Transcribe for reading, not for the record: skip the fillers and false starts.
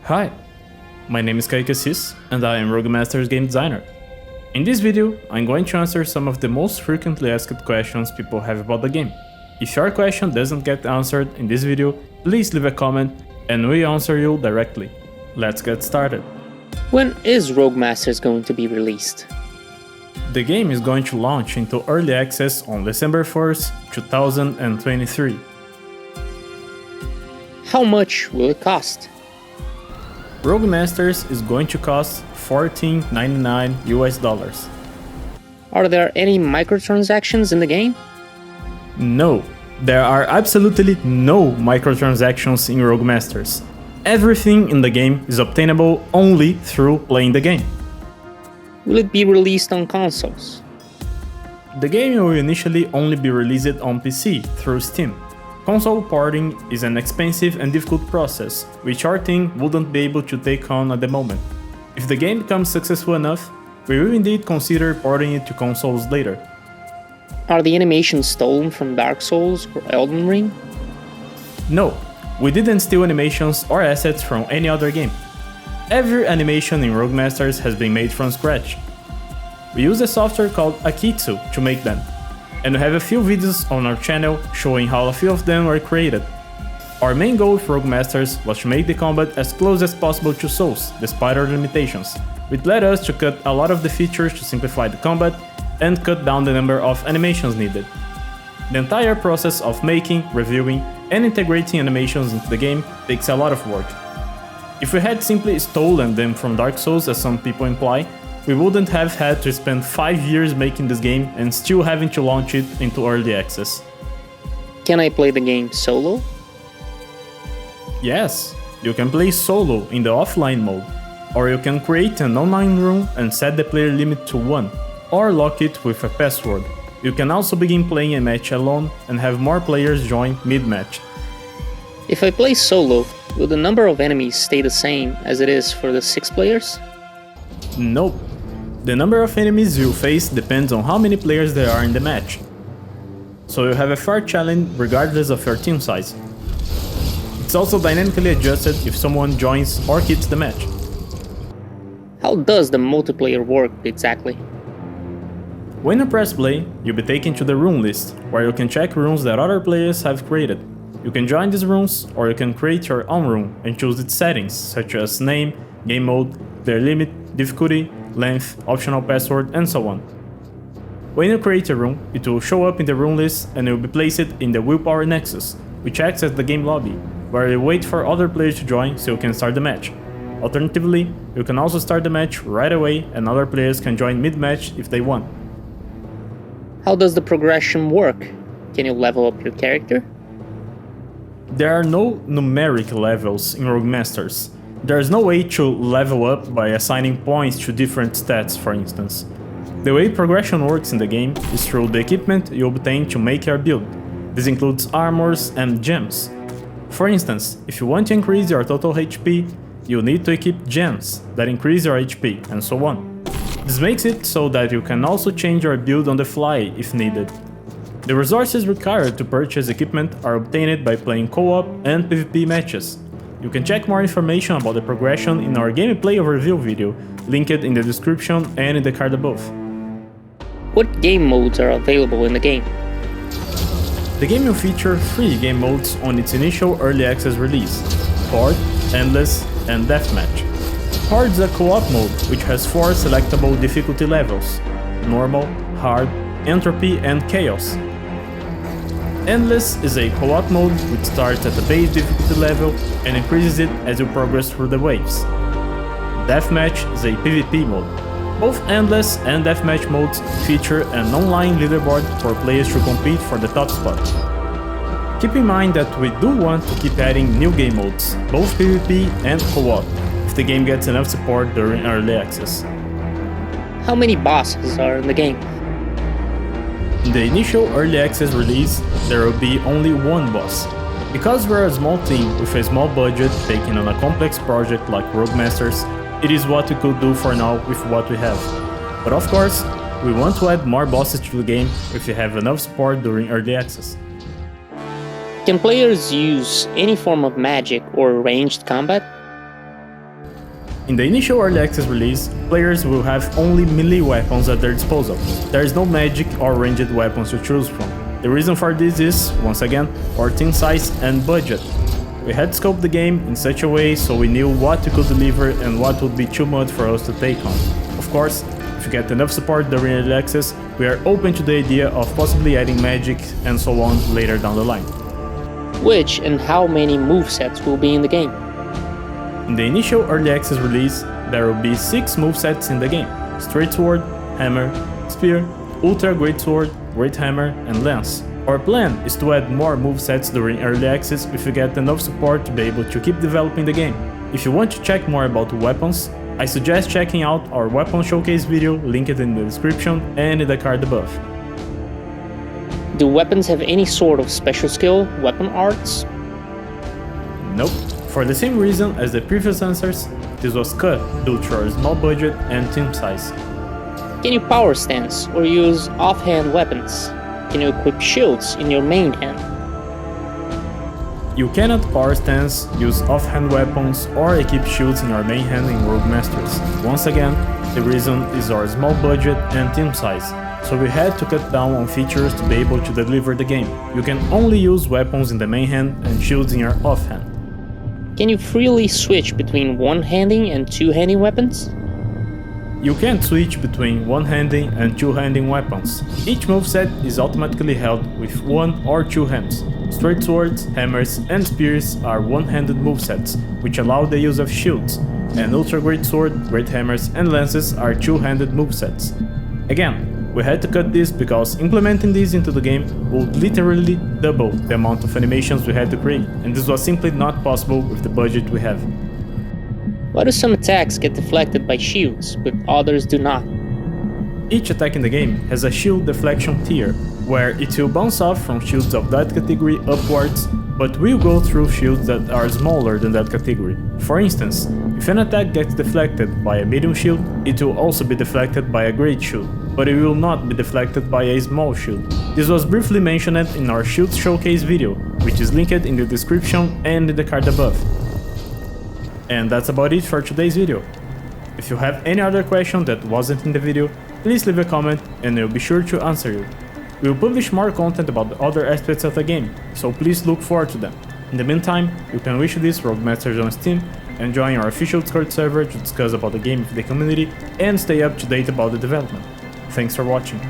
Hi, my name is Kaique Assis and I am Rogue Master's game designer. In this video, I'm going to answer some of the most frequently asked questions people have about the game. If your question doesn't get answered in this video, please leave a comment and we'll answer you directly. Let's get started. When is Rogue Masters going to be released? The game is going to launch into early access on December 1st, 2023. How much will it cost? Rogue Masters is going to cost $14.99 US. Are there any microtransactions in the game? No, there are absolutely no microtransactions in Rogue Masters. Everything in the game is obtainable only through playing the game. Will it be released on consoles? The game will initially only be released on PC through Steam. Console porting is an expensive and difficult process, which our team wouldn't be able to take on at the moment. If the game becomes successful enough, we will indeed consider porting it to consoles later. Are the animations stolen from Dark Souls or Elden Ring? No, we didn't steal animations or assets from any other game. Every animation in Rogue Masters has been made from scratch. We use a software called Akitsu to make them, and we have a few videos on our channel showing how a few of them were created. Our main goal with Rogue Masters was to make the combat as close as possible to Souls, despite our limitations, which led us to cut a lot of the features to simplify the combat and cut down the number of animations needed. The entire process of making, reviewing, and integrating animations into the game takes a lot of work. If we had simply stolen them from Dark Souls, as some people imply, we wouldn't have had to spend 5 years making this game and still having to launch it into early access. Can I play the game solo? Yes, you can play solo in the offline mode, or you can create an online room and set the player limit to 1, or lock it with a password. You can also begin playing a match alone and have more players join mid-match. If I play solo, will the number of enemies stay the same as it is for the 6 players? Nope. The number of enemies you face depends on how many players there are in the match. So you have a fair challenge regardless of your team size. It's also dynamically adjusted if someone joins or quits the match. How does the multiplayer work exactly? When you press play, you'll be taken to the room list, where you can check rooms that other players have created. You can join these rooms, or you can create your own room and choose its settings, such as name, game mode, player limit, difficulty, length, optional password, and so on. When you create a room, it will show up in the room list and it will be placed in the Willpower Nexus, which acts as the game lobby, where you wait for other players to join so you can start the match. Alternatively, you can also start the match right away and other players can join mid-match if they want. How does the progression work? Can you level up your character? There are no numeric levels in Rogue Masters. There is no way to level up by assigning points to different stats, for instance. The way progression works in the game is through the equipment you obtain to make your build. This includes armors and gems. For instance, if you want to increase your total HP, you need to equip gems that increase your HP, and so on. This makes it so that you can also change your build on the fly if needed. The resources required to purchase equipment are obtained by playing co-op and PvP matches. You can check more information about the progression in our gameplay overview video, linked in the description and in the card above. What game modes are available in the game? The game will feature 3 game modes on its initial early access release: Horde, Endless, and Deathmatch. Horde is a co-op mode which has 4 selectable difficulty levels: Normal, Hard, Entropy, and Chaos. Endless is a co-op mode which starts at the base difficulty level and increases it as you progress through the waves. Deathmatch is a PvP mode. Both Endless and Deathmatch modes feature an online leaderboard for players to compete for the top spot. Keep in mind that we do want to keep adding new game modes, both PvP and co-op, if the game gets enough support during early access. How many bosses are in the game? In the initial early access release, there will be only 1 boss. Because we're a small team with a small budget taking on a complex project like Rogue Masters, it is what we could do for now with what we have. But of course, we want to add more bosses to the game if you have enough support during early access. Can players use any form of magic or ranged combat? In the initial early access release, players will have only melee weapons at their disposal. There is no magic or ranged weapons to choose from. The reason for this is, once again, our team size and budget. We had scoped the game in such a way so we knew what we could deliver and what would be too much for us to take on. Of course, if you get enough support during early access, we are open to the idea of possibly adding magic and so on later down the line. Which and how many movesets will be in the game? In the initial early access release, there will be 6 movesets in the game: Straight Sword, Hammer, Spear, Ultra Great Sword, Great Hammer, and Lance. Our plan is to add more movesets during early access if we get enough support to be able to keep developing the game. If you want to check more about the weapons, I suggest checking out our weapon showcase video linked in the description and in the card above. Do weapons have any sort of special skill, weapon arts? Nope. For the same reason as the previous answers, this was cut due to our small budget and team size. Can you power stance or use offhand weapons? Can you equip shields in your main hand? You cannot power stance, use offhand weapons, or equip shields in your main hand in Rogue Masters. Once again, the reason is our small budget and team size, so we had to cut down on features to be able to deliver the game. You can only use weapons in the main hand and shields in your offhand. Can you freely switch between one-handing and two-handing weapons? You can't switch between one-handing and two-handing weapons. Each moveset is automatically held with one or two hands. Straight swords, hammers, and spears are one-handed movesets, which allow the use of shields, and Ultra Great Sword, Great Hammers, and Lances are two-handed movesets. Again, we had to cut this because implementing these into the game would literally double the amount of animations we had to create, and this was simply not possible with the budget we have. Why do some attacks get deflected by shields, but others do not? Each attack in the game has a shield deflection tier, where it will bounce off from shields of that category upwards, but will go through shields that are smaller than that category. For instance, if an attack gets deflected by a medium shield, it will also be deflected by a great shield, but it will not be deflected by a small shield. This was briefly mentioned in our shield showcase video, which is linked in the description and in the card above. And that's about it for today's video. If you have any other question that wasn't in the video, please leave a comment and I'll be sure to answer you. We'll publish more content about the other aspects of the game, so please look forward to them. In the meantime, you can wish this Rogue Masters on Steam and join our official Discord server to discuss about the game with the community and stay up to date about the development. Thanks for watching.